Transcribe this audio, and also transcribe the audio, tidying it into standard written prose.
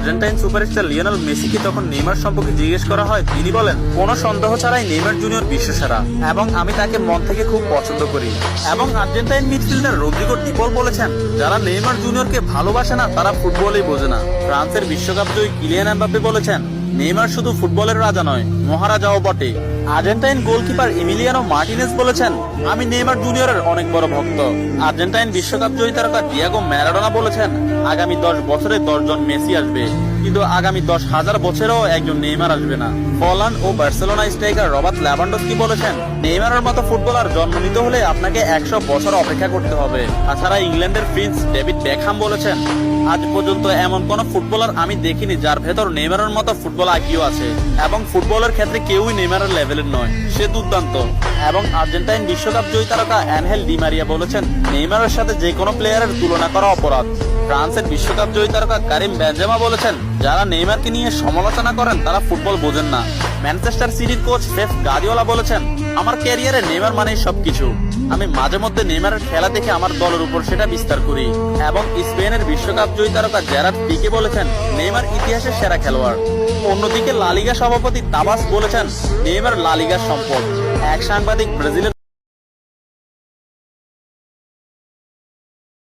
Argentine superstar Lionel মেসিকে তখন Neymar সম্পর্কে জিজ্ঞেস করা হয়, তিনি বলেন, কোনো সন্দেহ ছাড়াই নেইমার জুনিয়র বিশ্বসেরা এবং আমি তাকে মন থেকে খুব পছন্দ করি। এবং আর্জেন্টাইন মিডফিল্ডার রদ্রিগো ডি পল বলেছেন, যারা নেইমার জুনিয়রকে ভালোবাসে না তারা ফুটবলই বোঝে না। ফ্রান্সের বিশ্বকাপ জয়ী কিলিয়ান এমবাপ্পে বলেছেন, নেইমার শুধু ফুটবলের রাজা নয়, মহারাজাও বটে। আর্জেন্টাইন গোলকিপার এমিলিয়ানো মার্টিনেজ বলেছেন, আমি নেইমার জুনিয়রের অনেক বড় ভক্ত। আর্জেন্টাইন বিশ্বকাপ জয়ী তারকা ডিয়েগো ম্যারাডোনা বলেছেন, আগামী 10 বছরে 10 জন মেসি আসবে, কিন্তু আগামী 10,000 বছরেও একজন নেইমার আসবে না। হল্যান্ড ও বার্সেলোনা স্ট্রাইকার রবার্ট লেভানডস্কি বলেছেন, নেইমারের মতো ফুটবলার জন্ম নিতে হলে আপনাকে 100 বছর অপেক্ষা করতে হবে। তাছাড়া ইংল্যান্ডের প্রিন্স ডেভিড বেকহাম বলেছেন, আজ পর্যন্ত এমন কোন ফুটবলার আমি দেখিনি যার ভেতর নেইমারের মতো ফুটবল আইকিউ আছে, এবং ফুটবলের ক্ষেত্রে কেউই নেইমারের লেভেলের নয়, সে দুর্দান্ত। এবং আর্জেন্টাইন বিশ্বকাপ জয়ী তারকা অ্যানহেল ডি মারিয়া বলেছেন, নেইমারের সাথে যে কোনো প্লেয়ারের তুলনা করা অপরাধ। ফ্রান্সের বিশ্বকাপ জয়ী তারকা কারিম বেনজেমা বলেছেন, যারা নেইমারকে নিয়ে সমালোচনা করেন তারা ফুটবল বোঝেন না। ম্যানচেস্টার সিটির কোচ পেপ গার্দিওলা বলেছেন, আমার ক্যারিয়ারে নেইমার মানেই সবকিছু। আমি মাঝে মধ্যে নেইমারের খেলা দেখে আমার দলের উপর সেটা বিস্তার করি। এবং স্পেনের বিশ্বকাপ জয়ী তারকা জেরার্ড পিকে বলেছেন, নেইমার ইতিহাসের সেরা খেলোয়াড়। অন্যদিকে লা লিগা সভাপতি তাবাস বলেছেন, নেইমার লা লিগার সম্পদ। এক সাংবাদিক ব্রাজিলের